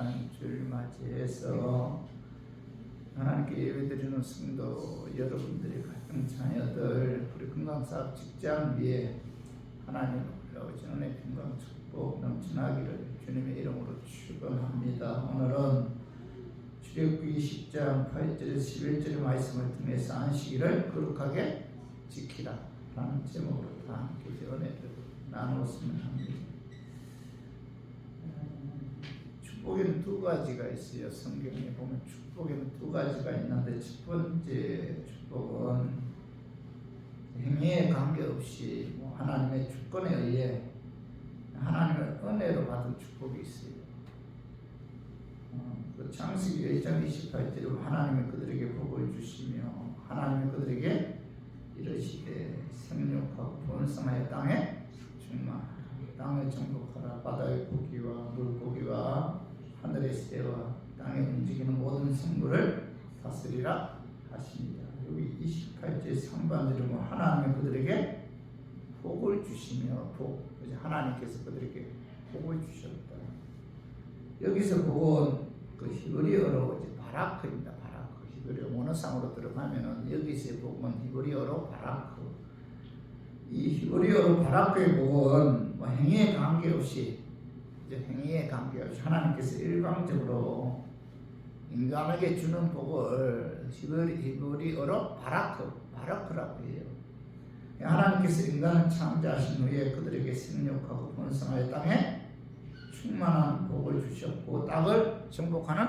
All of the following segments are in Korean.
축복한 주를 맞이해서 하나님께 예배드리는 성도 여러분들의 가정 자녀들, 우리 건강사업 직장 위에 하나님 올라오신 은혜 평강 축복 넘쳐나기를 주님의 이름으로 축원합니다. 오늘은 출애굽기 10장 8절에서 11절의 말씀을 통해서 안식일을 거룩하게 지키라 라는 제목으로 다 함께 은혜를 나누었으면 합니다. 축복에는 두 가지가 있어요. 성경에 보면 축복에는 두 가지가 있는데, 첫 번째 축복은 행위에 관계없이 하나님의 주권에 의해 하나님의 은혜로 받은 축복이 있어요. 그 창세기 1장 28절에 하나님이 그들에게 복을 주시며 하나님이 그들에게 이르시되 생육하고 번성하여 땅에 충만하라. 땅을 정복하라. 바다의 고기와 물고기와 하늘의 새와 땅에 움직이는 모든 생물을 다스리라 하십니다. 여기 28절 상반절에 하나님이 그들에게 복을 주시며 하나님께서 그들에게 복을 주셨다. 여기서 복은 그 히브리어로 바라크입니다. 바라크. 히브리어 원어상으로 들어가면은 여기서의 복은 히브리어로 바라크. 이 히브리어로 바라크의 복은 행위에 관계없이 하나님께서 일방적으로 인간에게 주는 복을 히브리어로 바라크라고 해요. 하나님께서 인간을 창조하신 후에 그들에게 생육하고 번성하여 땅에 충만한 복을 주셨고, 땅을 정복하는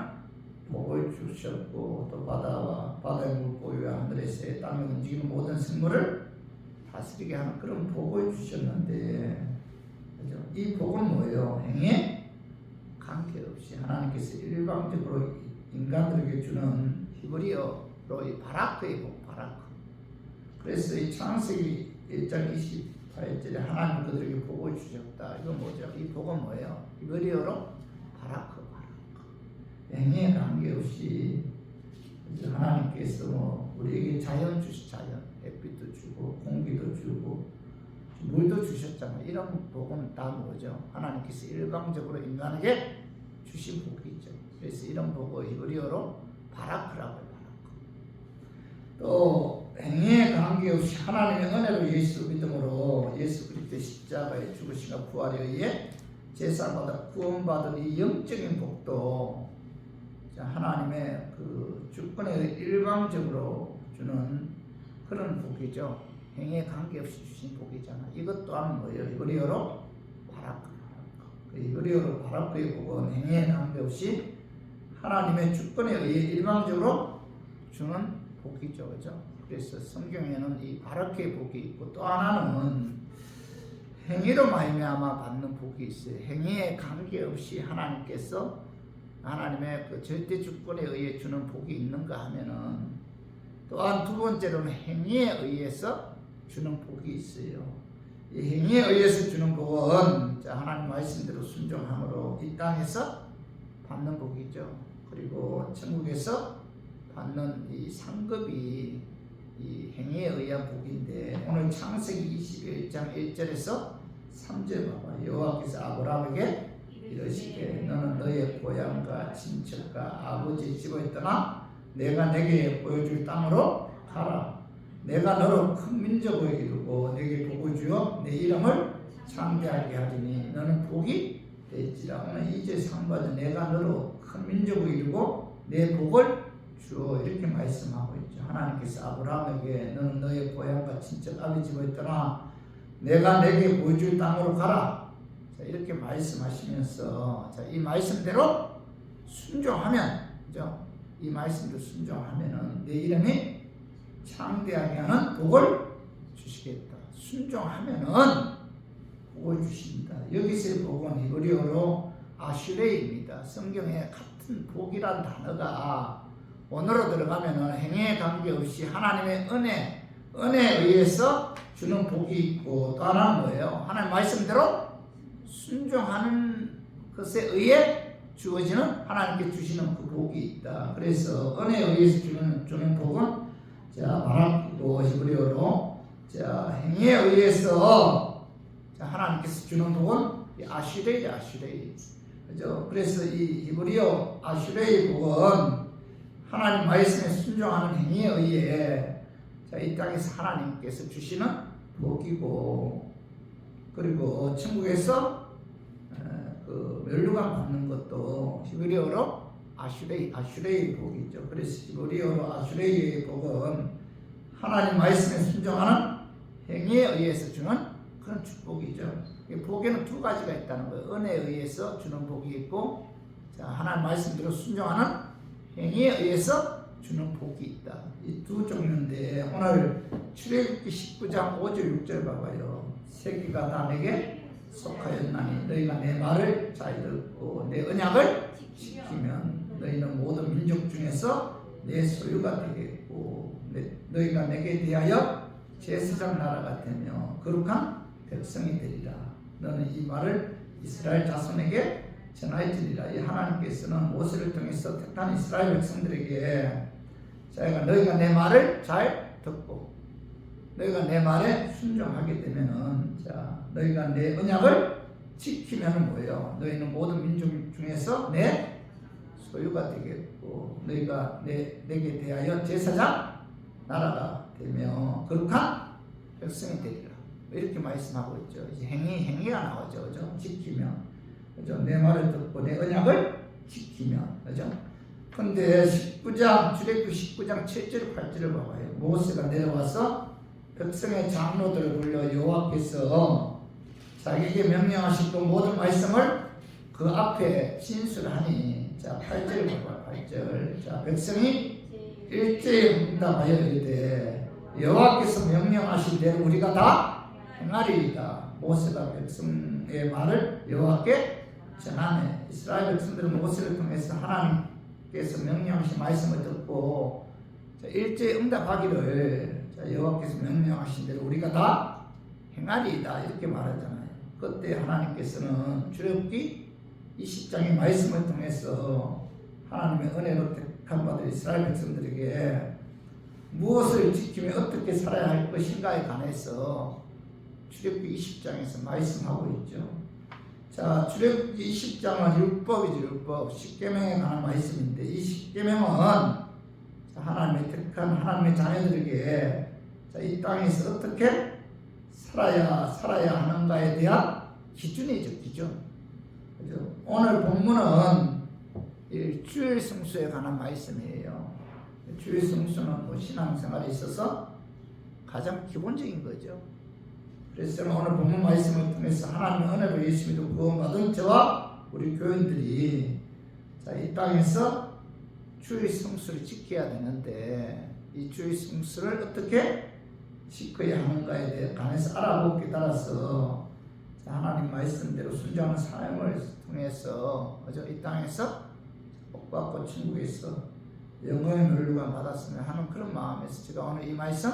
복을 주셨고, 또 바다의 물고기와 하늘의 새, 땅에 움직이는 모든 생물을 다스리게 하는 그런 복을 주셨는데, 그죠? 이 복은 뭐예요? 행위에 관계없이 하나님께서 일방적으로 인간들에게 주는 히브리어로 이 바라크의 복, 바라크. 그래서 이 창세기 1장 28절에 하나님 그들에게 복을 주셨다. 이건 뭐죠? 이 복은 뭐예요? 히브리어로 바라크. 행위에 관계없이 하나님께서 우리에게 자연 주시, 햇빛도 주고 공기도 주고 물도 주셨잖아요. 이런 복은 다 뭐죠? 하나님께서 일방적으로 인간에게 주신 복이죠. 그래서 이런 복을 히브리어로 바라크라고 해요. 또 행위에 관계없이 하나님의 은혜로 예수 믿음으로 예수 그리스도의 십자가의 죽으심과 부활에 의해 제사받아 구원받은 이 영적인 복도 하나님의 그 주권에 일방적으로 주는 그런 복이죠. 행위에 관계없이 주신 복이잖아. 이것 또한 뭐예요? 히브리어로 바라크. 히브리어로 바라크의 복은 행위에 관계없이 하나님의 주권에 의해 일방적으로 주는 복이죠. 그죠? 그래서 성경에는 이 바라크의 복이 있고, 또 하나는 행위로 말미암아 받는 복이 있어요. 행위에 관계없이 하나님께서 하나님의 그 절대 주권에 의해 주는 복이 있는가 하면은, 또한 두 번째로는 행위에 의해서 주는 복이 있어요. 이 행위에 의해서 주는 복은 하나님 말씀대로 순종함으로 이 땅에서 받는 복이죠. 그리고 천국에서 받는 이 상급이 이 행위에 의한 복인데, 오늘 창세기 21장 1절에서 3절 봐봐. 여호와께서 아브라함에게 이르시되 너는 너의 고향과 친척과 아버지 집을 떠나 내가 내게 보여줄 땅으로 가라. 내가 너로 큰 민족을 이루고 내게 복을 주어 내 이름을 창대하게 하리니 너는 복이 될지라. 오늘 2절 상반은 내가 너로 큰 민족을 이루고 내 복을 주어 이렇게 말씀하고 있죠. 하나님께서 아브라함에게 너는 너의 고향과 친척 아버지 집을 떠나 내가 내게 보여줄 땅으로 가라. 자, 이렇게 말씀하시면서 이 말씀대로 순종하면, 그죠? 이 말씀대로 순종하면은 내 이름이 창대하게 하는 복을 주시겠다. 순종하면은 복을 주신다. 여기서의 복은 히브리어로 아슈레입니다. 성경에 같은 복이란 단어가 원어로 들어가면은 행위에 관계없이 하나님의 은혜에 의해서 주는 복이 있고, 또 하나는 뭐예요? 하나님 말씀대로 순종하는 것에 의해 주어지는 하나님께 주시는 그 복이 있다. 그래서 은혜에 의해서 주는 복은 바라크고, 히브리어로 행위에 의해서 하나님께서 주는 복은 아슈레이. 그죠? 그래서 이 히브리어 아슈레의 복은 하나님 말씀에 순종하는 행위에 의해 자, 이 땅에서 하나님께서 주시는 복이고, 그리고 천국에서 그 멸류관 받는 것도 히브리어로 아슈레의 복이죠. 그래서 히브리어로 아슈레의 복은 하나님 말씀에 순종하는 행위에 의해서 주는 그런 축복이죠. 복에는 두 가지가 있다는 거예요. 은혜에 의해서 주는 복이 있고, 자, 하나님 말씀대로 순종하는 행위에 의해서 주는 복이 있다. 이 두 종류인데, 오늘 출애굽기 19장 5절 6절 봐봐요. 새끼가 다 내게 속하였나니 너희가 내 말을 잘 듣고 내 언약을 지키면 너희는 모든 민족 중에서 내 소유가 되겠고, 너희가 내게 대하여 제사장 나라가 되며 거룩한 백성이 되리라. 너는 이 말을 이스라엘 자손에게 전하였으리라. 이 하나님께서는 모세를 통해서 택한 이스라엘 백성들에게 자기가 너희가 내 말을 잘 듣고 너희가 내 말에 순종하게 되면은, 자, 너희가 내 언약을 지키면은 뭐예요? 너희는 모든 민족 중에서 내 소유가 되겠고, 너희가 내게 대하여 제사장 나라가 되며 거룩한 백성이 되리라. 이렇게 말씀하고 있죠. 이제 행위가 나오죠, 그죠? 지키면, 그죠? 내 말을 듣고 내 언약을 지키면, 그죠? 근데 출애굽기 19장 7절 8절을 봐봐요. 모세가 내려와서 백성의 장로들을 불러 여호와께서 자기에게 명령하시고 모든 말씀을 그 앞에 진술하니, 자, 8절을 봐봐. 8절. 자, 백성이 일제히 응답하여 이르되 여호와께서 명령하신 대로 우리가 다 행하리이다. 모세가 백성의 말을 여호와께 전하네. 이스라엘 백성들은 모세를 통해서 하나님께서 명령하신 말씀을 듣고 일제히 응답하기를, 여호와께서 명령하신 대로 우리가 다 행하리이다 이렇게 말하잖아요. 그때 하나님께서는 출애굽기 20장의 말씀을 통해서 하나님의 은혜로 택한 바들 이스라엘 백성들에게 무엇을 지키며 어떻게 살아야 할 것인가에 관해서 출애굽기 20장에서 말씀하고 있죠. 자, 출애굽기 20장은 율법이죠. 율법 10계명에 관한 말씀인데, 이 10계명은 하나님의 택한 하나님의 자녀들에게 이 땅에서 어떻게 살아야 하는가에 대한 기준이죠. 기준. 그죠? 오늘 본문은 주일 성수에 관한 말씀이에요. 주일 성수는 뭐 신앙생활에 있어서 가장 기본적인 거죠. 그래서 저는 오늘 본문 말씀을 통해서 하나님의 은혜로 예수 믿고 구원받은 저와 우리 교인들이 이 땅에서 주일 성수를 지켜야 되는데, 이 주일 성수를 어떻게 지켜야 하는가에 관해서 알아보기에 따라서 하나님 말씀대로 순종하는 삶을 통해서 이 땅에서 복받고 천국에서 영광의 멸류관 받았으면 하는 그런 마음에서 제가 오늘 이 말씀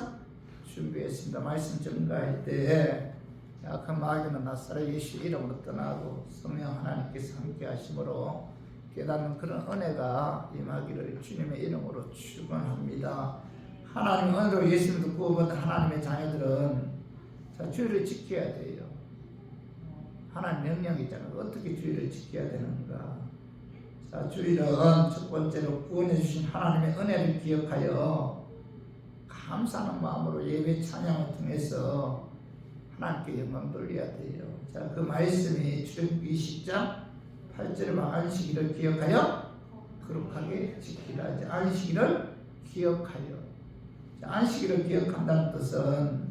준비했습니다. 말씀 전가할 때 약한 마귀는 나사렛 예수 이름으로 떠나고 성령 하나님께서 함께 하심으로 깨닫는 그런 은혜가 임하기를 주님의 이름으로 축원합니다. 하나님 은혜로 예수 믿고 구원받은 하나님의 자녀들은 주일을 지켜야 돼요. 하나님 명령이잖아요. 어떻게 주일을 지켜야 되는가? 주일은 첫 번째로 구원해 주신 하나님의 은혜를 기억하여 감사하는 마음으로 예배 찬양을 통해서 하나님께 영광 돌려야 돼요. 그 말씀이 출애굽기 20장 8절에 안식일을 기억하여 거룩하게 지키라. 안식일을 기억하여. 안식일을 기억한다는 뜻은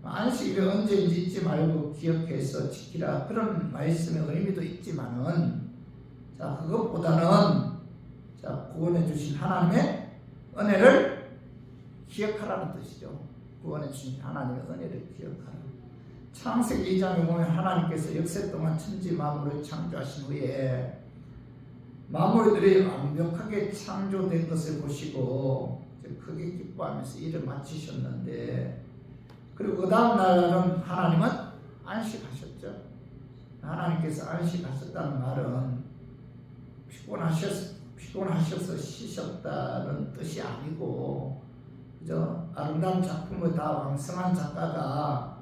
안식일을 언제인지 잊지 말고 기억해서 지키라, 그런 말씀의 의미도 있지만은, 그것보다는 구원해 주신 하나님의 은혜를 기억하라는 뜻이죠. 구원해 주신 하나님의 은혜를 기억하라. 창세기 2장에 보면 하나님께서 역세 동안 천지 만물을 창조하신 후에 만물들이 완벽하게 창조된 것을 보시고 크게 기뻐하면서 일을 마치셨는데, 그리고 그 다음 날은 하나님은 안식하셨죠. 하나님께서 안식하셨다는 말은 피곤하셔서 쉬셨다는 뜻이 아니고, 그죠? 아름다운 작품을 다 왕성한 작가가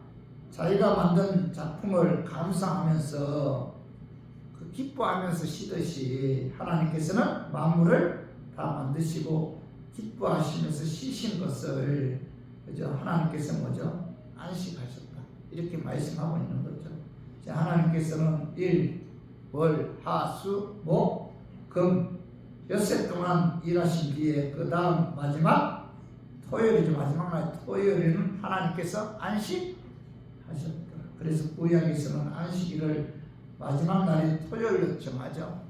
자기가 만든 작품을 감상하면서 그 기뻐하면서 쉬듯이 하나님께서는 만물을 다 만드시고 기뻐하시면서 쉬신 것을 그죠? 하나님께서 뭐죠? 안식하셨다. 이렇게 말씀하고 있는 거죠. 자, 하나님께서는 일, 월, 하, 수, 목, 금 엿새 동안 일하신 뒤에 그 다음 마지막 토요일이죠. 마지막 날 토요일에는 하나님께서 안식하셨다. 그래서 구약에서는 안식일을 마지막 날이 토요일로 정하죠.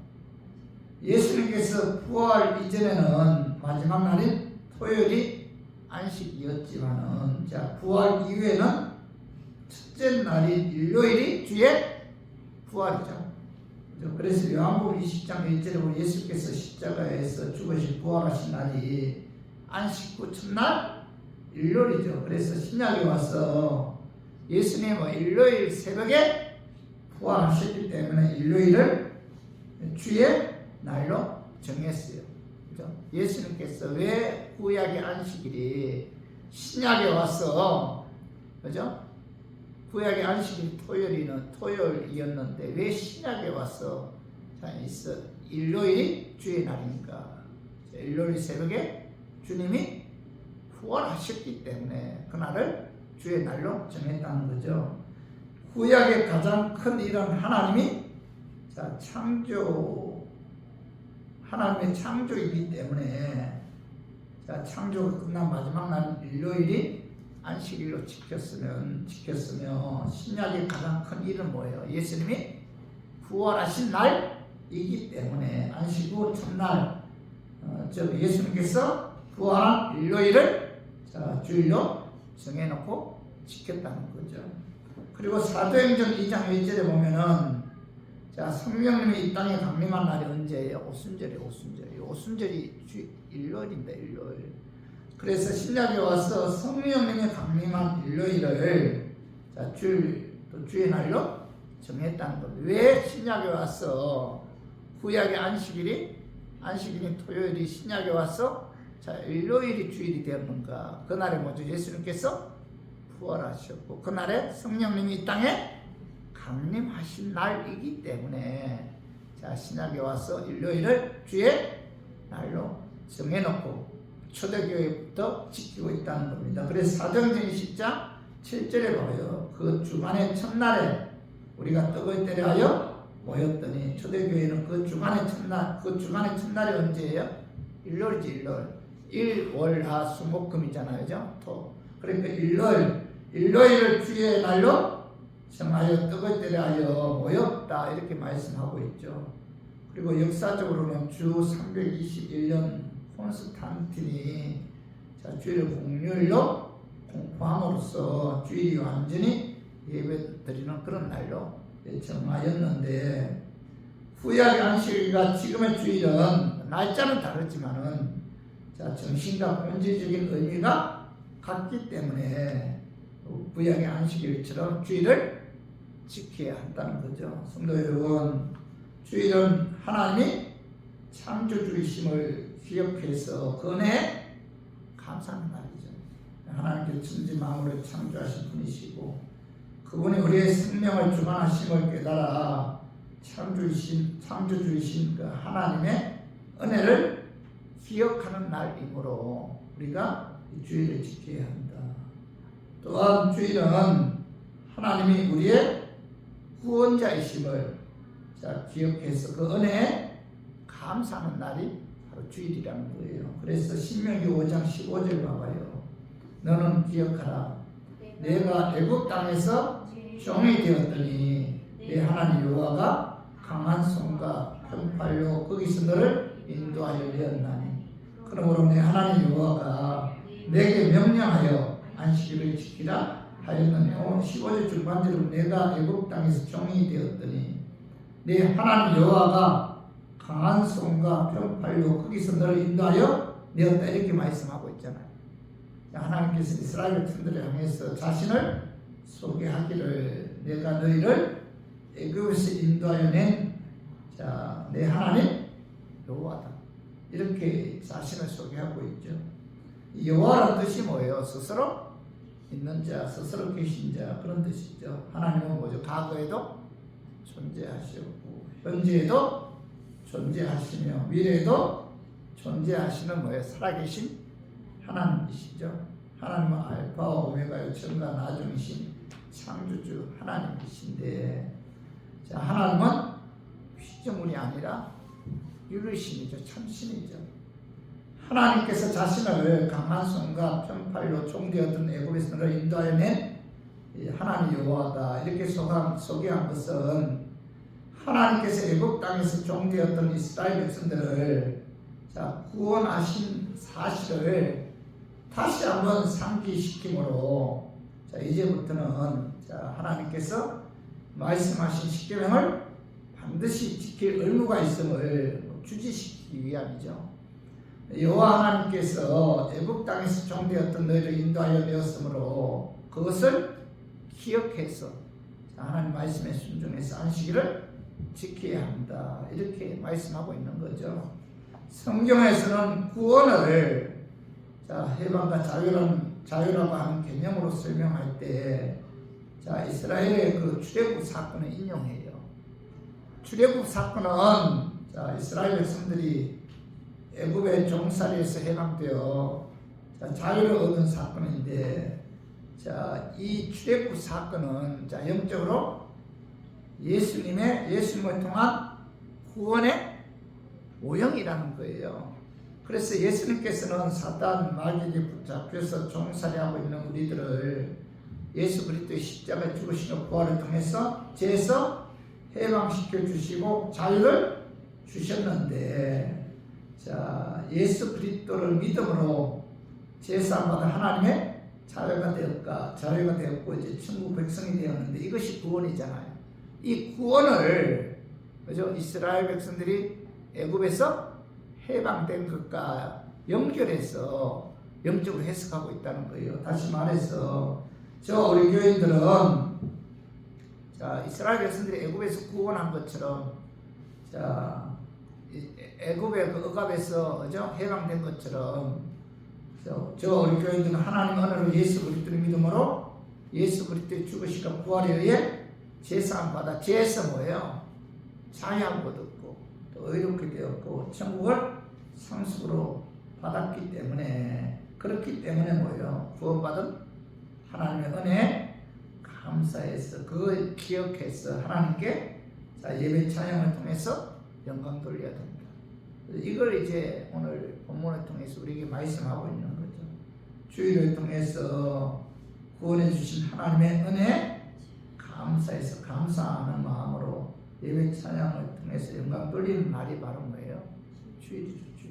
예수님께서 부활 이전에는 마지막 날인 토요일이 안식이었지만은 자 부활 이후에는 첫째 날인 일요일이 주의 부활이죠. 그래서 요한복음 20장 1절에 보면 예수께서 십자가에서 죽으신 부활하신 날이 안식 후 첫날 일요일이죠. 그래서 신약에 와서 예수님은 일요일 새벽에 부활하셨기 때문에 일요일을 주의 날로 정했어요. 그죠? 예수님께서 왜 구약의 안식일이 신약에 와서 그죠? 구약의 안식일이 토요일이었는데 왜 신약에 와서 일요일이 주의 날입니까? 일요일 새벽에 주님이 부활하셨기 때문에 그날을 주의 날로 정했다는 거죠. 구약의 가장 큰 일은 하나님의 창조이기 때문에 창조가 끝난 마지막 날 일요일이 안식일로 지켰으며 신약의 가장 큰 일은 뭐예요? 예수님이 부활하신 날이기 때문에 안식 후 첫날 예수님께서 부활한 일요일을 주일로 정해놓고 지켰다는 거죠. 그리고 사도행전 2장 1절에 보면은 성령님이 이 땅에 강림한 날이 언제예요? 오순절이 일요일입니다. 일요일. 그래서 신약에 와서 성령님이 강림한 일요일을 주의 날로 정했다는 겁니다. 왜 신약에 와서 구약의 안식일이 토요일이 신약에 와서 일요일이 주일이 되었는가? 그날에 뭐죠? 예수님께서 부활하셨고 그날에 성령님이 이 땅에 강림하신 날이기 때문에 신약에 와서 일요일을 주의 날로 정해놓고 초대교회부터 지키고 있다는 겁니다. 그래서 사도행전 10장 7절에 봐요. 그 주간의 첫날에 우리가 떡을 때려하여 모였더니 초대교회는 그 주간의 첫날이 언제예요? 일요일이지. 일, 월, 하, 수, 목, 금이잖아요. 그죠? 그러니까 일요일을 주의 날로 정하여 떡을 때려하여 모였다 이렇게 말씀하고 있죠. 그리고 역사적으로는 주 321년 콘스탄틴이 주일을 공휴일로 공포함으로써 주일이 완전히 예배드리는 그런 날로 정하였는데 구약의 안식일과 지금의 주일은 날짜는 다르지만은 정신과 본질적인 의미가 같기 때문에 구약의 안식일처럼 주일을 지켜야 한다는 거죠. 성도 여러분, 주일은 하나님이 창조주이심을 기억해서 그 은혜에 감사하는 날이죠. 하나님께서 천지 만물을 창조하신 분이시고 그분이 우리의 생명을 주관하심을 깨달아 창조주이신 그 하나님의 은혜를 기억하는 날이므로 우리가 이 주일을 지켜야 한다. 또한 주일은 하나님이 우리의 구원자이심을 기억해서 그 은혜에 감사하는 날이 바로 주일이라는 거예요. 그래서 신명기 5장 15절 봐봐요. 너는 기억하라. 내가 애굽 땅에서 종이 되었더니 내 하나님 여호와가 강한 손과 평팔로 거기서 너를 인도하여 내었나니 그러므로 내 하나님 여호와가 내게 명령하여 안식일을 지키라 하였느니 15절 중반절은 내가 애굽 땅에서 종이 되었더니 내 하나님 여호와가 강한 손과 평팔로 거기서 너를 인도하여 내었다 이렇게 말씀하고 있잖아요. 하나님께서 이스라엘 백성들을 향해서 자신을 소개하기를 내가 너희를 애굽에서 인도하여 낸 내 하나님 여호와다 이렇게 자신을 소개하고 있죠. 여호와라는 뜻이 뭐예요? 스스로 있는 자, 스스로 계신 자 그런 뜻이죠. 하나님은 뭐죠? 과거에도 존재하셨고 현재에도 존재하시며 미래에도 존재하시는 뭐예요? 살아계신 하나님이시죠. 하나님은 알파와 오메가요 전과 나중이신 창조주 하나님이신데, 자, 하나님은 피조물이 아니라 유일신이죠. 참신이죠. 하나님께서 자신을 강한 손과 편팔로 종되었던 애굽에서 너를 인도하여 낸 하나님 여호와다 이렇게 소개한 것은, 하나님께서 애굽 땅에서 종되었던 이스라엘 백성들을 구원하신 사실을 다시 한번 상기시킴으로, 이제부터는 하나님께서 말씀하신 십계명을 반드시 지킬 의무가 있음을 주지시키기 위함이죠. 여호와 하나님께서 애굽 땅에서 종되었던 너희를 인도하여 내었으므로 그것을 기억해서 하나님 말씀에 순종해서 안식일을 지켜야 한다 이렇게 말씀하고 있는 거죠. 성경에서는 구원을 해방과 자유라고 하는 개념으로 설명할 때 이스라엘의 그 출애굽 사건을 인용해요. 출애굽 사건은 이스라엘 백성들이 애굽의 종살이에서 해방되어 자유를 얻은 사건인데, 이 출애굽 사건은 영적으로 예수님을 통한 구원의 모형이라는 거예요. 그래서 예수님께서는 사단 마귀에게 붙잡혀서 종살이하고 있는 우리들을 예수 그리스도의 십자가에 죽으시는 부활을 통해서 죄에서 해방시켜 주시고 자유를 주셨는데, 예수 그리스도를 믿음으로 제사함 받은 하나님의 자유가 되었고 이제 천국 백성이 되었는데, 이것이 구원이잖아요. 이 구원을 그죠? 이스라엘 백성들이 애굽에서 해방된 것과 연결해서 영적으로 해석하고 있다는 거예요. 다시 말해서 우리 교인들은 이스라엘 백성들이 애굽에서 구원한 것처럼 애굽의 그 억압에서 그죠? 해방된 것처럼 우리 교인들은 하나님 언어로 예수 그리스도를 믿음으로 예수 그리스도의 죽으시고 부활에 의해 제사함 받아 죄에서 뭐예요? 자유함 얻었고 또 의롭게 되었고 천국을 상속으로 받았기 때문에, 그렇기 때문에 뭐예요? 구원받은 하나님의 은혜에 감사해서 그걸 기억해서 하나님께 예배 찬양을 통해서 영광 돌려야 됩니다. 이걸 이제 오늘 본문을 통해서 우리에게 말씀하고 있는 거죠. 주일을 통해서 구원해 주신 하나님의 은혜에 감사해서 감사하는 마음으로 예배 찬양을 통해서 영광 돌리는 날이 바로 뭐예요? 주일이죠.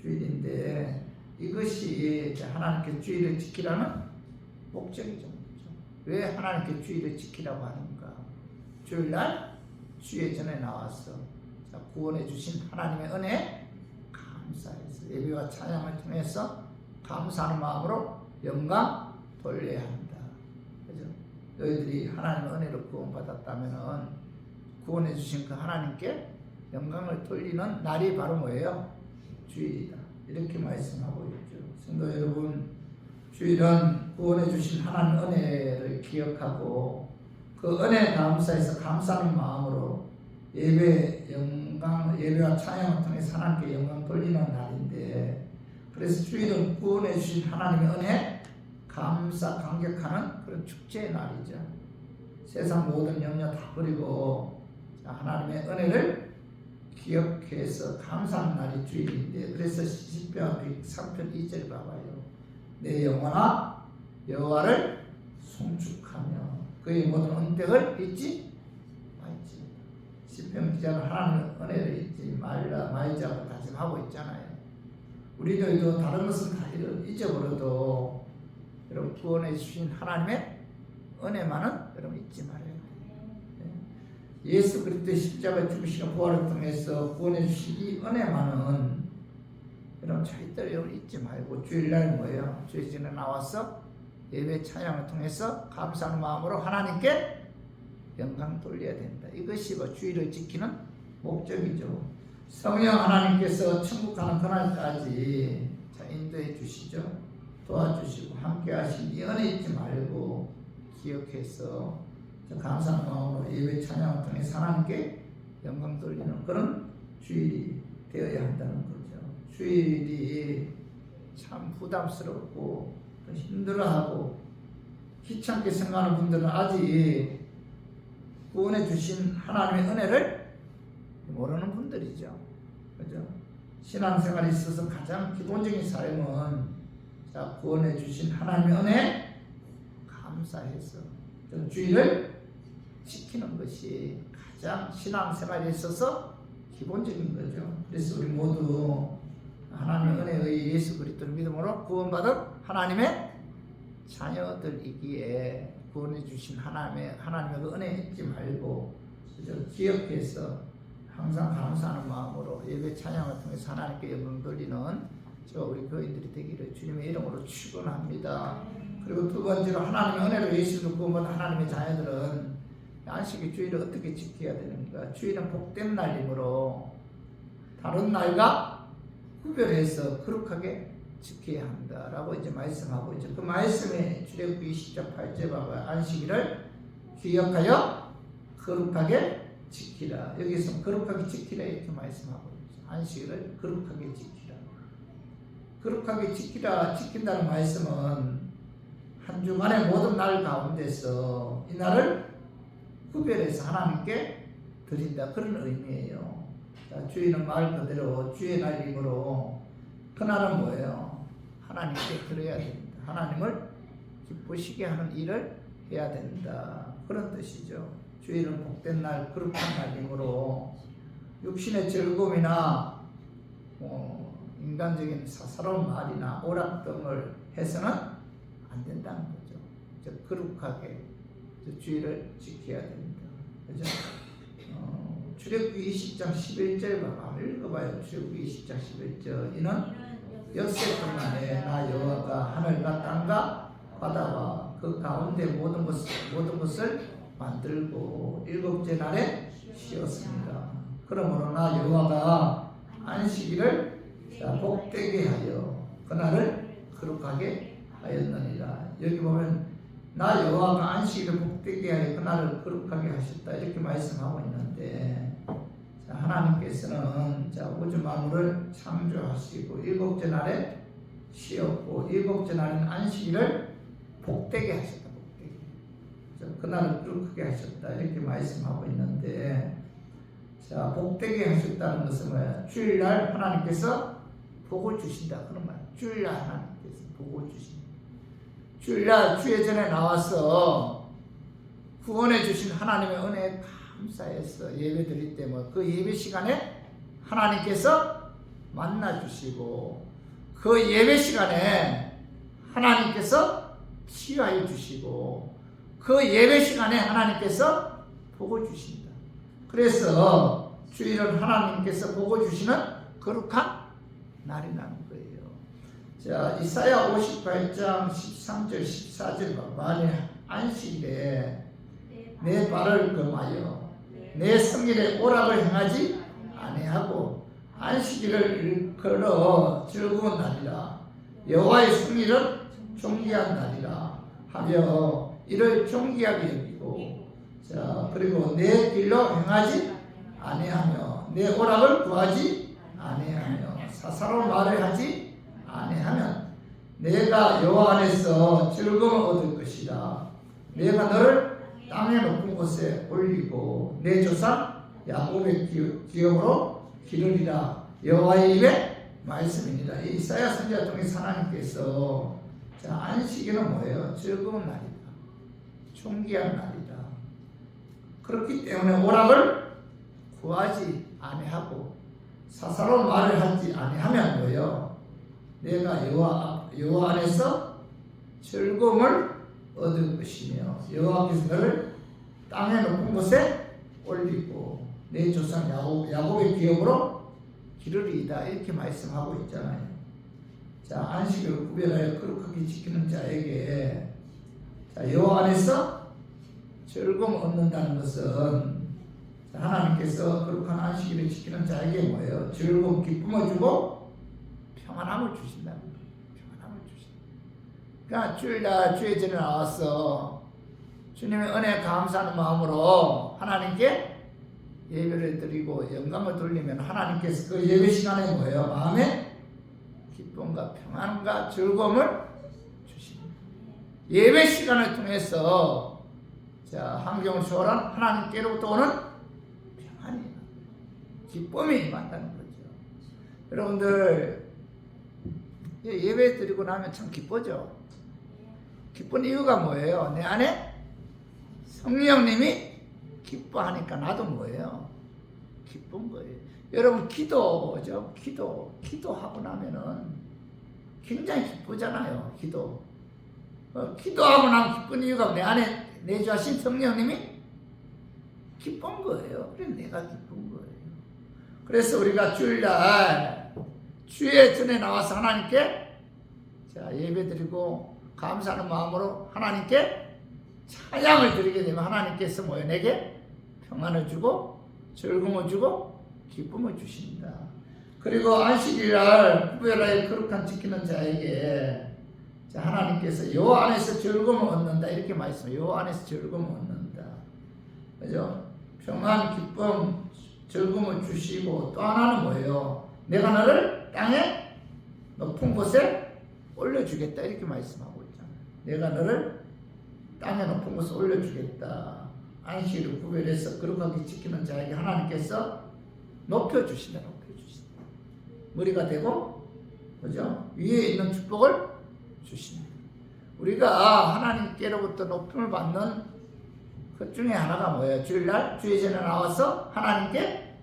주일인데 이것이 하나님께 주일을 지키라는 목적이죠. 왜 하나님께 주일을 지키라고 하는가? 주일날 주의 전에 나와서 구원해 주신 하나님의 은혜에 감사해서 예배와 찬양을 통해서 감사하는 마음으로 영광 돌려야 한다. 그죠? 너희들이 하나님의 은혜로 구원받았다면 구원해 주신 그 하나님께 영광을 돌리는 날이 바로 뭐예요? 주일이다. 이렇게 말씀하고 있죠. 성도 여러분, 주일은 구원해 주신 하나님 은혜를 기억하고 그 은혜에 감사해서 감사하는 마음으로 예배와 찬양을 통해서 하나님께 영광 돌리는 날인데, 그래서 주일은 구원해 주신 하나님의 은혜에 감격하는 그런 축제의 날이죠. 세상 모든 염려 다 버리고 하나님의 은혜를 기억해서 감사하는 날이 주일인데, 그래서 시편 103편 2절 봐봐요. 내 영혼아 여호와를 송축하며 그의 모든 언덕을 잊지 말지. 시편 기자는 하나님의 은혜를 잊지 말자고 다짐하고 있잖아요. 우리들도 다른 것은 다 잊어버려도 여러분 구원해 주신 하나님의 은혜만은 여러분 잊지 말아요. 예수 그리스도의 십자가 죽으시는 부활을 통해서 구원해 주신 이 은혜만은 여러분 절대로 여러분 잊지 말고 주일날 뭐예요? 주일전에 나와서 예배 찬양을 통해서 감사하는 마음으로 하나님께 영광 돌려야 된다. 이것이 주일을 지키는 목적이죠. 성령 하나님께서 천국 가는 그날까지 인도해 주시죠. 도와주시고 함께 하신 이 은혜 잊지 말고 기억해서 감사하는 마음으로 예배 찬양을 통해서 하나님께 영광 돌리는 그런 주일이 되어야 한다는 거죠. 주일이 참 부담스럽고 힘들어하고 귀찮게 생각하는 분들은 아직 구원해 주신 하나님의 은혜를 모르는 분들이죠. 그죠? 신앙생활에 있어서 가장 기본적인 삶은 구원해 주신 하나님의 은혜 감사해서 주일을 지키는 것이 가장 신앙생활에 있어서 기본적인 거죠. 그래서 우리 모두 하나님의 은혜의 예수 그리스도를 믿음으로 구원받은 하나님의 자녀들이기에 구원해 주신 하나님의 그 은혜 잊지 말고 기억해서 항상 감사하는 마음으로 예배 찬양을 통해서 하나님께 영광 돌리는 우리 교인들이 되기를 주님의 이름으로 축원합니다. 그리고 두 번째로 하나님의 은혜로 예수를 구원받은 하나님의 자녀들은 안식일 주일을 어떻게 지켜야 되는가? 주일은 복된 날이므로 다른 날과 구별해서 거룩하게 지켜야 한다라고 이제 말씀하고 있죠. 그 말씀에 출애굽기 20장 8절 봐봐요. 안식일을 기억하여 거룩하게 지키라. 여기서 거룩하게 지키라 이렇게 말씀하고 있죠. 안식일을 거룩하게 지키라. 거룩하게 지키라 지킨다는 말씀은 한 주간의 모든 날 가운데서 이 날을 구별해서 하나님께 드린다 그런 의미예요. 주일은 말 그대로 주의 날이므로 그날은 뭐예요? 하나님께 드려야 된다. 하나님을 기쁘시게 하는 일을 해야 된다. 그런 뜻이죠. 주일은 복된 날, 거룩한 날이므로 육신의 즐거움이나 인간적인 사사로운 말이나 오락 등을 해서는 안 된다는 거죠. 거룩하게 주일을 지켜야 됩니다. 그죠? 출애굽기 20장 11절 한번 읽어봐요. 출애굽기 20장 11절 이는 엿새 동안에 나 여호와가 하늘과 땅과 바다와 그 가운데 모든 것을 만들고 일곱째 날에 쉬었습니다. 그러므로 나 여호와가 안식일을 복되게 하여 그날을 거룩하게 하였느니라. 여기 보면 나 여호와가 안식일을 복되게 하여 그날을 거룩하게 하셨다 이렇게 말씀하고 있는데 하나님께서는 우주 만물을 창조하시고 일곱째 날에 쉬었고 일곱째 날인 안식일을 복되게 하셨다. 복되게. 그날을 거룩하게 하셨다 이렇게 말씀하고 있는데 복되게 하셨다는 것은 뭐야? 주일날 하나님께서 복을 주신다 그런 말. 주일날 하나님께서 복을 주신다. 주일날 주의 전에 나와서 구원해 주신 하나님의 은혜에 감사해서 예배 드릴 때 그 예배 시간에 하나님께서 만나 주시고 그 예배 시간에 하나님께서 치유하여 주시고 그 예배 시간에 하나님께서 복을 주신다. 그래서 주일은 하나님께서 복을 주시는 거룩한 날이라는 거예요. 이사야 58장 13절 14절 만일 안식일에 내 발을 금하여 내 성일에 오락을 행하지 아니하고 안식일을 걸어 즐거운 날이라 여호와의 성일은 존귀한 날이라 하며 이를 존귀하게 여기고 그리고 내 길로 행하지 아니하며 내 오락을 구하지 아니하며 사사로운 말을 하지 아니하면 내가 여호와 안에서 즐거움을 얻을 것이라. 내가 너를 땅의 높은 곳에 올리고 내 조상 야곱의 기업으로 기르리라. 여호와의 입의 말씀이니라. 이사야 선지자 통해서 하나님께서 안식일은 뭐예요? 즐거운 날이다. 존귀한 날이다. 그렇기 때문에 오락을 구하지 아니하고 사사로운 말을 하지 아니하면 뭐예요? 내가 여호와 안에서 즐거움을 얻을 것이며 여호와께서 너를 땅의 높은 곳에 올리고 내 조상 야곱의 기업으로 기르리이다 이렇게 말씀하고 있잖아요. 안식을 구별하여 거룩하게 지키는 자에게 여호와 안에서 즐거움을 얻는다는 것은 하나님께서 거룩한 안식일을 지키는 자에게 뭐예요? 즐거움, 기쁨을 주고 평안함을 주신다는 거예요. 평안함을 주신다. 그러니까 주일날 주의 전에 나와서 주님의 은혜에 감사하는 마음으로 하나님께 예배를 드리고 영광을 돌리면 하나님께서 그 예배 시간에 뭐예요? 마음에 기쁨과 평안과 즐거움을 주십니다. 예배 시간을 통해서 자, 환경을 초월한 하나님께로부터 오는 평안이 기쁨이 임한다는 거죠. 여러분들 예배 드리고 나면 참 기쁘죠. 기쁜 이유가 뭐예요? 내 안에 성령님이 기뻐하니까 나도 뭐예요? 기쁜 거예요. 여러분 기도죠. 기도하고 나면은 굉장히 기쁘잖아요. 기도하고 나면 기쁜 이유가 내 안에 내주하신 성령님이 기쁜 거예요. 그래서 내가 기쁜 거예요. 그래서 우리가 주일날 주의 전에 나와서 하나님께 자, 예배드리고 감사하는 마음으로 하나님께 찬양을 드리게 되면 하나님께서 뭐예요? 내게 평안을 주고 즐거움을 주고 기쁨을 주신다. 그리고 안식일날 구별하여 거룩한 지키는 자에게 자, 하나님께서 요 안에서 즐거움을 얻는다 이렇게 말씀해요. 요 안에서 즐거움을 얻는다. 그죠? 평안, 기쁨, 즐거움을 주시고 또 하나는 뭐예요? 내가 너를 땅에 높은 곳에 올려주겠다 이렇게 말씀하고 있잖아요. 내가 너를 땅에 높은 곳에 올려주겠다. 안식일을 구별해서 거룩하게 지키는 자에게 하나님께서 높여주신다. 머리가 되고 그죠? 위에 있는 축복을 주신다. 우리가 하나님께로부터 높임을 받는 그 중에 하나가 뭐예요? 주일날 주의 전에 나와서 하나님께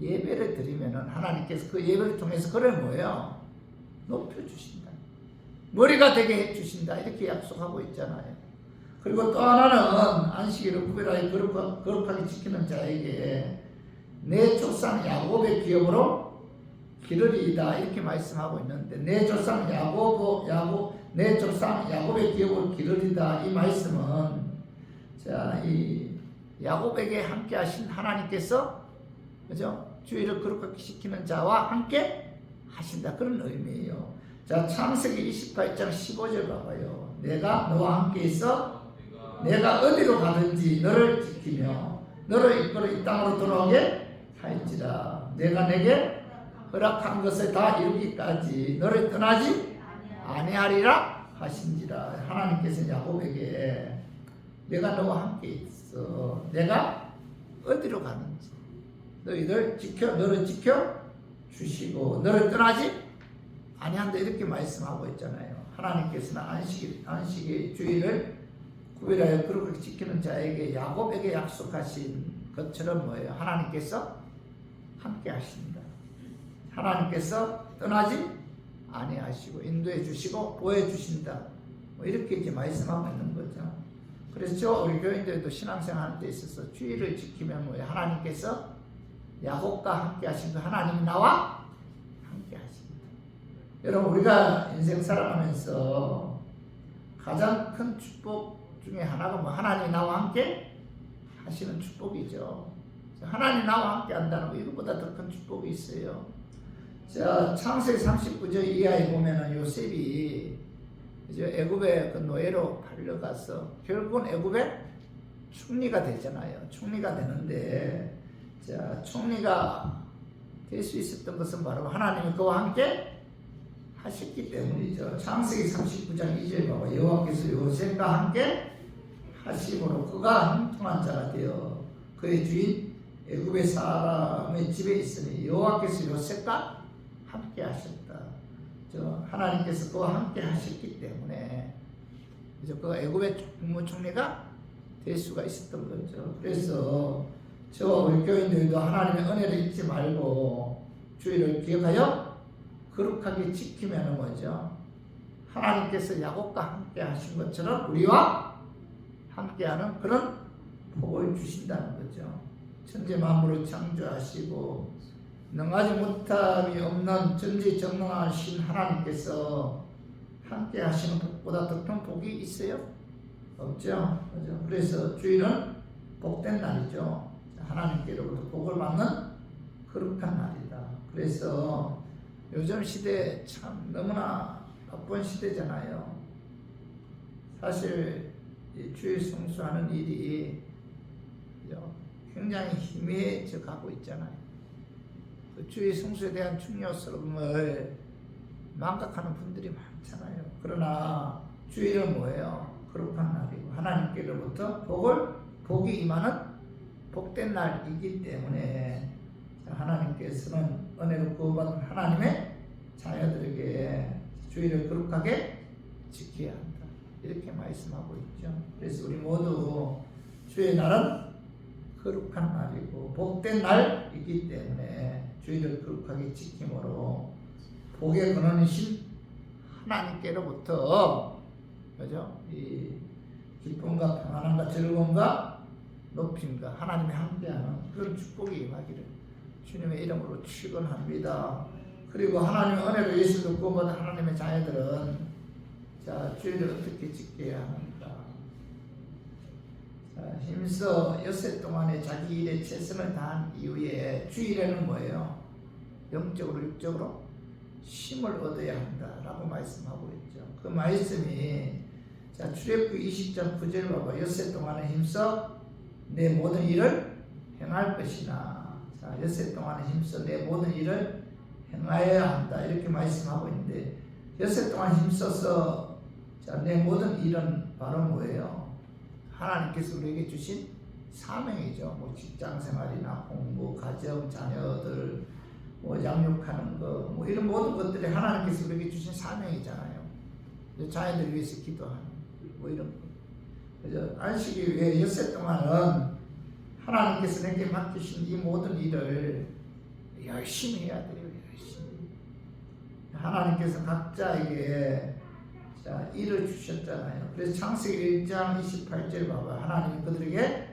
예배를 드리면은 하나님께서 그 예배를 통해서 그를 뭐예요? 높여주신다. 머리가 되게 해주신다. 이렇게 약속하고 있잖아요. 그리고 또 하나는 안식일을 구별하여 거룩하게 지키는 자에게 내 조상 야곱의 기업으로 기르리이다 이렇게 말씀하고 있는데 내 조상 야곱의 기업으로 기르리다 이 말씀은 자, 이 야곱에게 함께 하신 하나님께서 그죠? 주의를 거룩하게 지키는 자와 함께 하신다 그런 의미예요. 자, 창세기 28장 15절 봐봐요. 내가 너와 함께 있어 내가 어디로 가든지 너를 지키며 너를 이끌어 이 땅으로 돌아오게 할지라. 내가 내게 허락한 것을 다 이루기까지 너를 떠나지 아니하리라 하신지라. 하나님께서 야곱에게 내가 너와 함께 있어. 내가 어디로 가는지 너희들 너를 지켜 주시고 너를 떠나지 아니한다 이렇게 말씀하고 있잖아요. 하나님께서는 안식의 주일을 구별하여 거룩하게 지키는 자에게 야곱에게 약속하신 것처럼 뭐예요? 하나님께서 함께 하신다. 하나님께서 떠나지 아니하시고 인도해 주시고 보여 주신다. 뭐 이렇게 이제 말씀하고 있는 거죠. 그래서 우리 교인들도 신앙생활하는 데 있어서 주의를 지키면 뭐예요? 하나님께서 야곱과 함께 하신 거 하나님이 나와 함께 하십니다. 여러분 우리가 인생 살아가면서 가장 큰 축복 중에 하나가 뭐 하나님이 나와 함께 하시는 축복이죠. 하나님 나와 함께 한다는 거 이것보다 더 큰 축복이 있어요. 자, 창세기 39절 이하에 보면은 요셉이 이제 애굽의 그 노예로 팔려가서 결국은 애굽의 총리가 되잖아요. 총리가 되는데 자, 총리가 될 수 있었던 것은 바로 하나님이 그와 함께 하셨기 때문이죠. 창세기 39장 2절 봐봐. 여호와께서 요셉과 함께 하심으로 그가 형통한 자가 되어 그의 주인 애굽의 사람의 집에 있으니 여호와께서 요셉과 함께 하셨다. 하나님께서 그와 함께 하셨기 때문에 그 애굽의 국무총리가 될 수가 있었던 거죠. 그래서 저와 우리 교인들도 하나님의 은혜를 잊지 말고 주의를 기억하여 거룩하게 지키면 뭐죠? 하나님께서 야곱과 함께 하신 것처럼 우리와 함께하는 그런 복을 주신다는 거죠. 천지 만물을 창조하시고 능하지 못함이 없는 전지전능하신 하나님께서 함께 하시는 복보다 더 큰 복이 있어요? 없죠. 그죠? 그래서 주일은 복된 날이죠. 하나님께로부터 복을 받는 거룩한 날이다. 그래서 요즘 시대 참 너무나 바쁜 시대잖아요. 사실 주일 성수하는 일이 굉장히 희미해져 가고 있잖아요. 그 주의 성수에 대한 중요성을 망각하는 분들이 많잖아요. 그러나 주일은 뭐예요? 거룩한 날이고 하나님께로부터 복이 임하는 복된 날이기 때문에 하나님께서는 은혜로 구원받은 하나님의 자녀들에게 주일을 거룩하게 지켜야 한다. 이렇게 말씀하고 있죠. 그래서 우리 모두 주의 날은 거룩한 날이고 복된 날이기 때문에 주일을 거룩하게 지킴으로 복의 근원이신 하나님께로부터 그죠? 이 기쁨과 평안함과 즐거움과 높임과 하나님이 함께하는 그런 축복이 임하기를 주님의 이름으로 축원합니다. 그리고 하나님의 은혜로 예수를 구원받은 하나님의 자녀들은 자 주일을 어떻게 지켜야 합니까? 자, 힘써 엿새 동안에 자기 일에 최선을 다한 이후에 주일에는 뭐예요? 영적으로 육적으로 힘을 얻어야 한다라고 말씀하고 있죠. 그 말씀이 자 출애굽기 20장 9절 봐봐. 엿새 동안에 힘써 내 모든 일을 행할 것이나 자 엿새 동안에 힘써 내 모든 일을 행하여야 한다 이렇게 말씀하고 있는데 엿새 동안 힘써서 자 내 모든 일은 바로 뭐예요? 하나님께서 우리에게 주신 사명이죠. 뭐 직장 생활이나 공부, 가정, 자녀들 뭐 양육하는 거, 뭐 이런 모든 것들이 하나님께서 우리에게 주신 사명이잖아요. 자녀들 위해서 기도하는 뭐 이런 거. 그래서 안식일 외에 엿새 동안은 하나님께서 내게 맡기신 이 모든 일을 열심히 해야 돼요. 열심히. 하나님께서 각자에게 자 일을 주셨잖아요. 그래서 창세기 1장 28절 봐봐. 하나님이 그들에게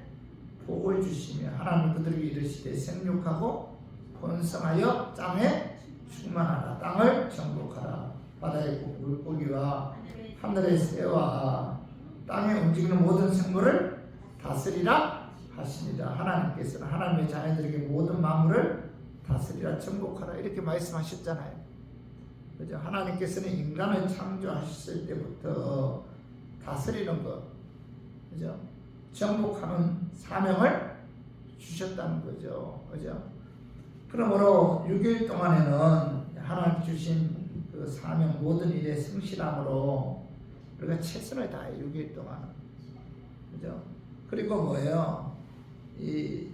복을 주시며 하나님이 그들에게 이르시되 생육하고 번성하여 땅에 충만하라. 땅을 정복하라. 바다의 물고기와 하늘의 새와 땅에 움직이는 모든 생물을 다스리라 하십니다. 하나님께서는 하나님의 자녀들에게 모든 만물을 다스리라 정복하라 이렇게 말씀하셨잖아요. 그죠? 하나님께서는 인간을 창조하셨을 때부터 다스리는 것, 그죠? 정복하는 사명을 주셨다는 거죠. 그죠? 그러므로 6일 동안에는 하나님 주신 그 사명 모든 일에 성실함으로 우리가 최선을 다해 6일 동안은. 그죠? 그리고 뭐예요? 이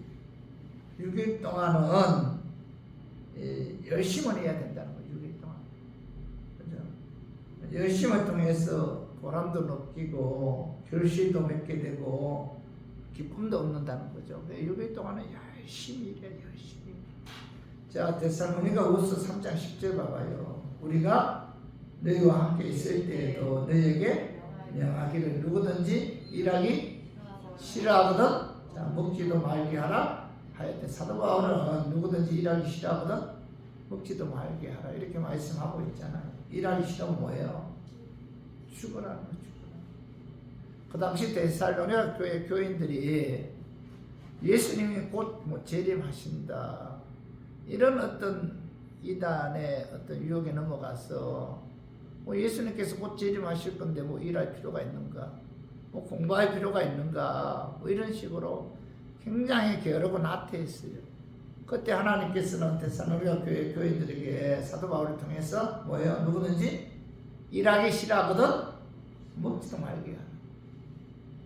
6일 동안은 열심을 해야 된다는 거예요. 6일 동안. 그죠? 열심을 통해서 보람도 느끼고 결실도 맺게 되고 기쁨도 얻는다는 거죠. 6일 동안은 열심히 일해야 열심히. 자, 데살로니가후서 3장 10절 봐봐요. 우리가 너희와 함께 있을 때에도 너희에게 명하기를 누구든지 일하기 싫어하거든 자, 먹지도 말게 하라 하였대. 사도 바울은 누구든지 일하기 싫어하거든 먹지도 말게 하라 이렇게 말씀하고 있잖아요. 일하기 싫으면 뭐예요? 죽으라는 거죠. 그 당시 데살로니가 교회 교인들이 예수님이 곧 재림하신다 이런 어떤 이단의 어떤 유혹에 넘어가서 뭐 예수님께서 곧 재림하실 건데 뭐 일할 필요가 있는가, 뭐 공부할 필요가 있는가, 뭐 이런 식으로 굉장히 게으르고 나태했어요. 그때 하나님께서는 데살로니가 교회 교인들에게 사도 바울을 통해서 뭐예요? 누구든지 일하기 싫어하거든 먹지도 말게 하라.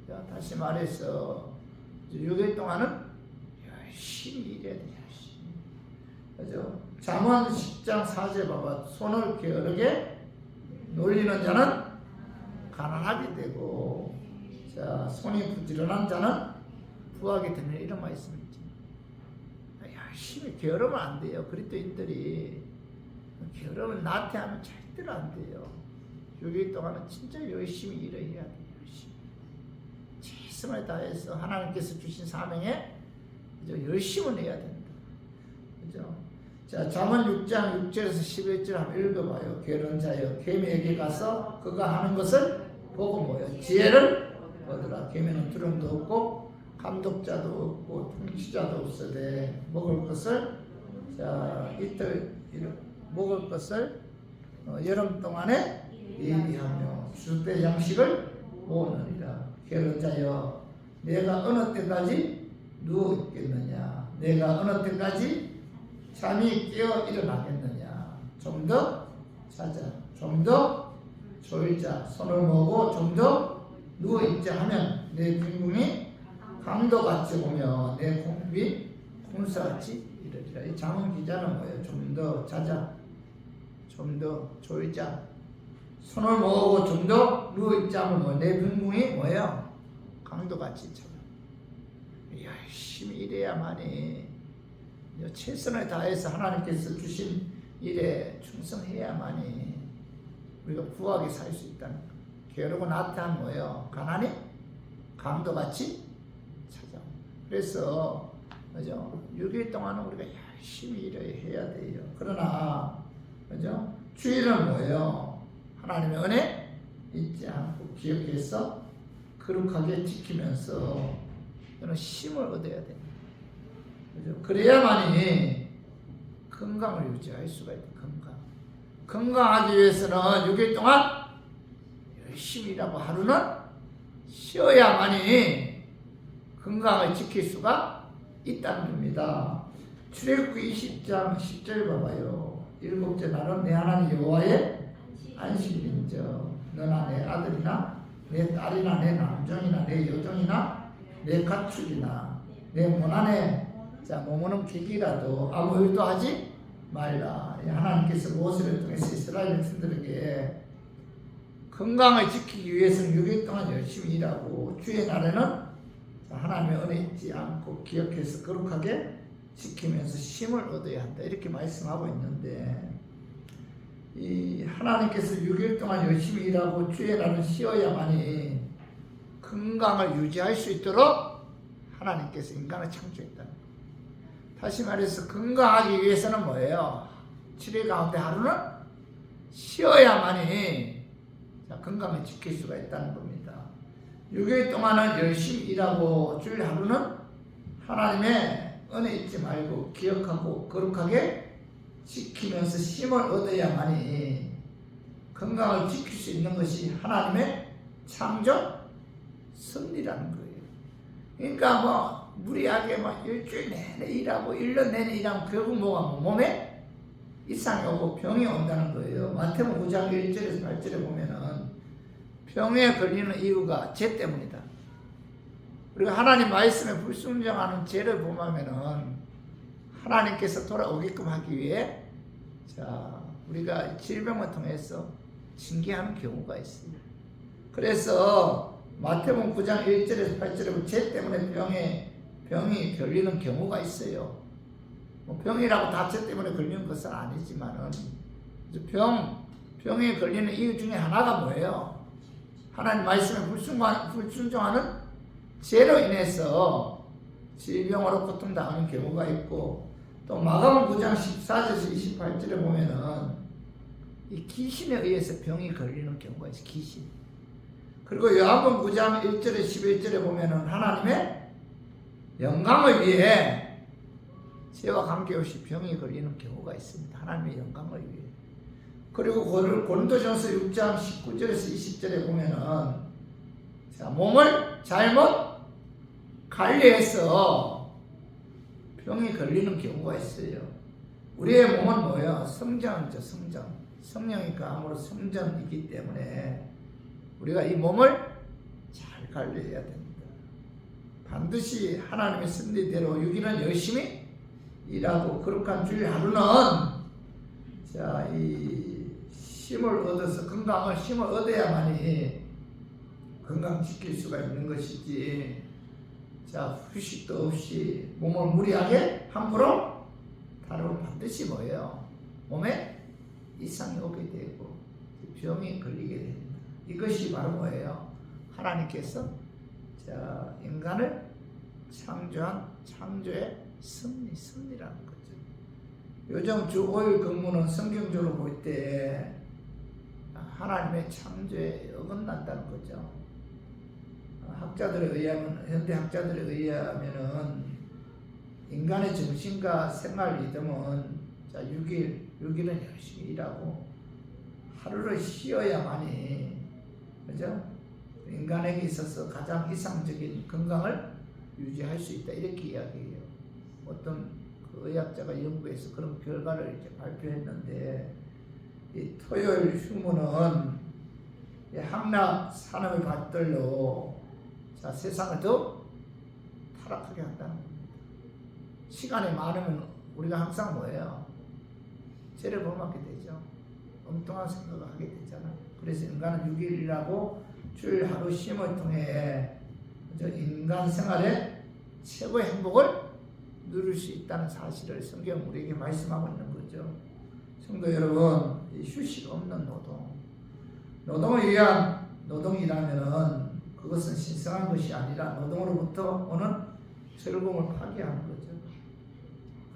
자, 다시 말해서 6일 동안은 열심히 일해야 돼. 열심히. 그죠? 잠언 10장 4절 봐봐. 손을 게으르게 놀리는 자는 가난하게 되고 자 손이 부지런한 자는 부하게 되는 이런 말씀이 있죠. 열심히 게으르면 안 돼요. 그리스도인들이 게으르면 나태하면 절대로 안 돼요. 6일 동안은 진짜 열심히 일을 해야 돼요. 열심히 최선을 다해서 하나님께서 주신 사명에 열심을 해야 된다. 그죠? 자, 잠언 6장 6절에서 11절 한번 읽어봐요. 게으른 자여 계미에게 가서 그가 하는 것을 보고 뭐요? 지혜를 얻으라. 계미는 두려움도 없고 감독자도 없고 통치자도 없으되 먹을 것을 자 이틀 먹을 것을 여름 동안에 예비하며 주때 양식을 모으느니라. 게으른 자여 내가 어느 때까지 누워 있겠느냐? 내가 어느 때까지 잠이 깨어 일어나겠느냐? 좀 더 자자, 좀 더 졸자, 손을 모으고 좀 더 누워 있자 하면 내 빈궁이 강도같이 오며 내 공비 공사같이 이르리라. 이 잠언 기자는 뭐예요? 좀 더 자자, 좀 더 졸자, 손을 모으고 좀 더 누워 있자 하면 내 빈궁이 뭐예요? 강도같이 참 열심히 일해야만이 최선을 다해서 하나님께서 주신 일에 충성해야만이 우리가 부하게 살 수 있다는 거. 게으르고 나태한 뭐예요? 가난이 강도같이 찾아옵니다. 그래서 그죠? 6일 동안은 우리가 열심히 일을 해야 돼요. 그러나 그죠? 주일은 뭐예요? 하나님의 은혜 잊지 않고 기억해서 거룩하게 지키면서 저는 힘을 얻어야 됩니다. 그죠? 그래야만이 건강을 유지할 수가 있다. 건강하기 위해서는 6일 동안 열심히 일하고 하루는 쉬어야만이 건강을 지킬 수가 있다는 겁니다. 출애굽기 20장 10절 봐봐요. 일곱째 날은 내 하나님 여호와의 안식일인즉 너나 내 아들이나 내 딸이나 내 남종이나 내 여종이나 내 가축이나 내 모난에 몸은 기기라도 아무 일도 하지 말라. 하나님께서 모세를 통해서 이스라엘 백성들에게 건강을 지키기 위해서는 6일 동안 열심히 일하고 주의 날에는 하나님의 은혜 잊지 않고 기억해서 거룩하게 지키면서 힘을 얻어야 한다. 이렇게 말씀하고 있는데 이 하나님께서 6일 동안 열심히 일하고 주의 날은 쉬어야만이 건강을 유지할 수 있도록 하나님께서 인간을 창조했다. 다시 말해서 건강하기 위해서는 뭐예요? 7일 가운데 하루는 쉬어야만이 건강을 지킬 수가 있다는 겁니다. 6일 동안은 열심히 일하고 주일 하루는 하나님의 은혜 잊지 말고 기억하고 거룩하게 지키면서 힘을 얻어야만이 건강을 지킬 수 있는 것이 하나님의 창조 섭리라는 거예요. 그러니까 뭐 무리하게 막 일주일 내내 일하고 1년 내내 일하면 결국 뭐가 몸에 이상이 오고 병이 온다는 거예요. 마태복음 9장 1절에서 8절에 보면은 병에 걸리는 이유가 죄 때문이다. 우리가 하나님 말씀에 불순종하는 죄를 보면은 하나님께서 돌아오게끔 하기 위해 우리가 질병을 통해서 징계하는 경우가 있습니다. 그래서 마태복음 9장 1절에서 8절에 죄 때문에 병이 걸리는 경우가 있어요. 병이라고 다 죄 때문에 걸리는 것은 아니지만은 병에 걸리는 이유 중에 하나가 뭐예요? 하나님 말씀에 불순종하는 죄로 인해서 질병으로 고통당하는 경우가 있고, 또 마가복음 9장 14절에서 28절에 보면은 이 귀신에 의해서 병이 걸리는 경우가 있어요. 귀신. 그리고 요한복음 9장 1절에 11절에 보면은 하나님의 영광을 위해 죄와 관계없이 병이 걸리는 경우가 있습니다. 하나님의 영광을 위해. 그리고 고린도전서 6장 19절에서 20절에 보면은 몸을 잘못 관리해서 병이 걸리는 경우가 있어요. 우리의 몸은 뭐예요? 성전이죠, 성전. 성령이니까 아무로 성전이기 때문에 우리가 이 몸을 잘 관리해야 됩니다. 반드시 하나님의 섭리대로 6일은 열심히 일하고 거룩한 주일 하루는 이 힘을 얻어서 건강을 힘을 얻어야만이 건강 지킬 수가 있는 것이지, 휴식도 없이 몸을 무리하게 함부로 다루면 반드시 뭐예요? 몸에 이상이 오게 되고 병이 걸리게 됩니다. 이것이 바로 뭐예요? 하나님께서 인간을 창조한 창조의 섭리라는 거죠. 요즘 주 5일 근무는 성경적으로 볼 때 하나님의 창조에 어긋난다는 거죠. 학자들에 의하면, 현대 학자들에 의하면은 인간의 정신과 생활 리듬은 6일은 열심히 일하고 하루를 쉬어야만이, 그죠? 인간에게 있어서 가장 이상적인 건강을 유지할 수 있다 이렇게 이야기해요. 어떤 그 의학자가 연구해서 그런 결과를 이제 발표했는데 이 토요일 휴무는 이 향락 산업의 발달로 자 세상을 더 타락하게 한다는 겁니다. 시간이 많으면 우리가 항상 뭐예요? 죄를 범하게 되죠. 엉뚱한 생각을 하게 되잖아요. 그래서 인간은 6일이라고 주일 하루 쉼을 통해 인간 생활의 최고의 행복을 누릴 수 있다는 사실을 성경 우리에게 말씀하고 있는 거죠. 성도 여러분, 이 휴식 없는 노동을 위한 노동이라면은 그것은 신성한 것이 아니라 노동으로부터 오는 즐거움을 파괴하는 거죠.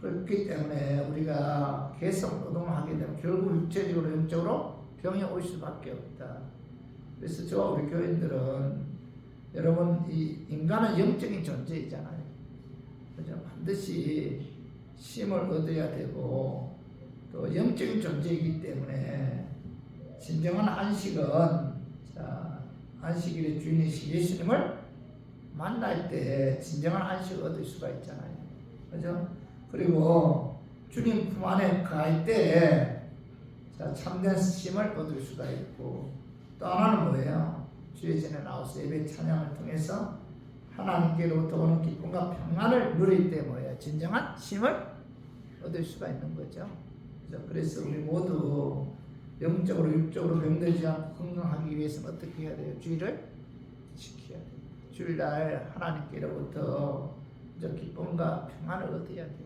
그렇기 때문에 우리가 계속 노동을 하게 되면 결국 육체적으로 영적으로 병이 올 수밖에 없다. 그래서 저와 우리 교인들은 여러분 이 인간은 영적인 존재이잖아요. 그죠? 반드시 쉼을 얻어야 되고 또 영적인 존재이기 때문에 진정한 안식은 자, 안식일의 주인이신 예수님을 만날 때 진정한 안식을 얻을 수가 있잖아요. 그죠? 그리고 주님 품 안에 갈 때 참된 쉼을 얻을 수가 있고 또 하나는 뭐예요? 주의 전에 나와서 예배 찬양을 통해서 하나님께로부터 오는 기쁨과 평안을 누릴 때 뭐예요? 진정한 쉼을 얻을 수가 있는 거죠. 그래서 우리 모두 영적으로 육적으로 병들지 않고 건강하기 위해서는 어떻게 해야 돼요? 주의를 지켜야 돼요. 주일날 하나님께로부터 기쁨과 평안을 얻어야 돼요.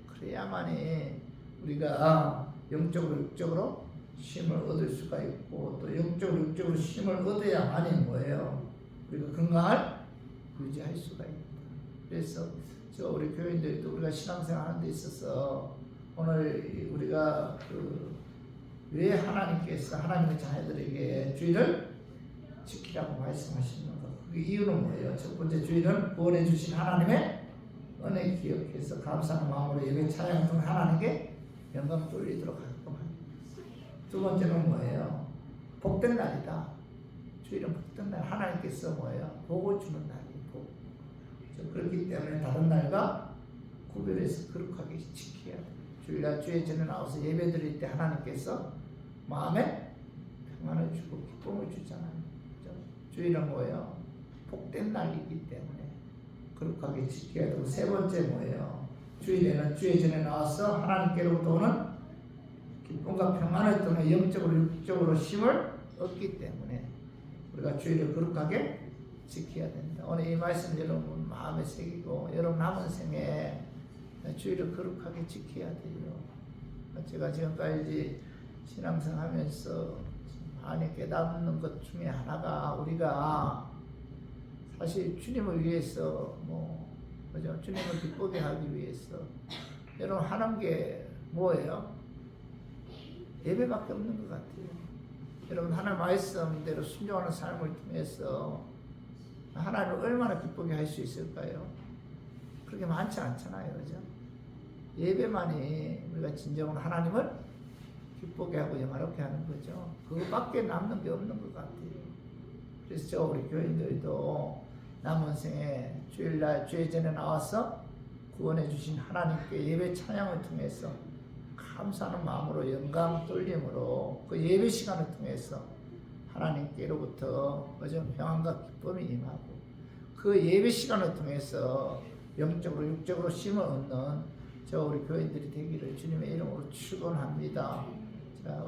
그래야만이 우리가 영적으로 육적으로 쉼을 얻을 수가 있고 또 영적으로 육적으로 쉼을 얻어야만이 뭐예요? 우리가 건강을 유지할 수가 있다. 그래서 우리 교인들도 우리가 신앙생활 하는 데 있어서 오늘 우리가 왜 하나님께서 하나님의 자녀들에게 주일을 지키라고 말씀하시는가? 그 이유는 뭐예요? 첫 번째, 주일은 구원해 주신 하나님의 은혜 기억해서 감사하는 마음으로 예배 찬양을 통해 하나님께 영광 돌리도록 하겠구만. 두 번째는 뭐예요? 복된 날이다. 주일은 복된 날. 하나님께서 뭐예요? 복을 주는 날이고. 그렇기 때문에 다른 날과 구별해서 거룩하게 지켜야 돼요. 주일날 주의 전에 나와서 예배 드릴 때 하나님께서 마음에 평안을 주고 기쁨을 주잖아요. 주일은 뭐예요? 복된 날이기 때문에 거룩하게 지켜야 되고, 세 번째 뭐예요? 주일에는 주의 전에 나와서 하나님께로부터 오는 기쁨과 평안을 통해 영적으로 육적으로 쉼을 얻기 때문에 우리가 주일을 거룩하게 지켜야 된다. 오늘 이 말씀 여러분 마음에 새기고 여러분 남은 생에 주일을 거룩하게 지켜야 돼요. 제가 지금까지 신앙생활 하면서 많이 깨닫는 것 중에 하나가 우리가 사실 주님을 위해서 그죠? 주님을 기쁘게 하기 위해서 여러분 하는 게 뭐예요? 예배밖에 없는 것 같아요. 여러분 하나님 말씀대로 순종하는 삶을 통해서 하나님을 얼마나 기쁘게 할 수 있을까요? 그렇게 많지 않잖아요. 그죠? 예배만이 우리가 진정으로 하나님을 기쁘게 하고 영화롭게 하는 거죠. 그것밖에 남는 게 없는 것 같아요. 그래서 우리 교인들도 남은 생에 주일날 주의 전에 나와서 구원해 주신 하나님께 예배 찬양을 통해서 감사하는 마음으로 영광 돌림으로 그 예배 시간을 통해서 하나님께로부터 평안과 기쁨이 임하고 그 예배 시간을 통해서 영적으로 육적으로 쉼을 얻는 우리 교인들이 되기를 주님의 이름으로 축원합니다.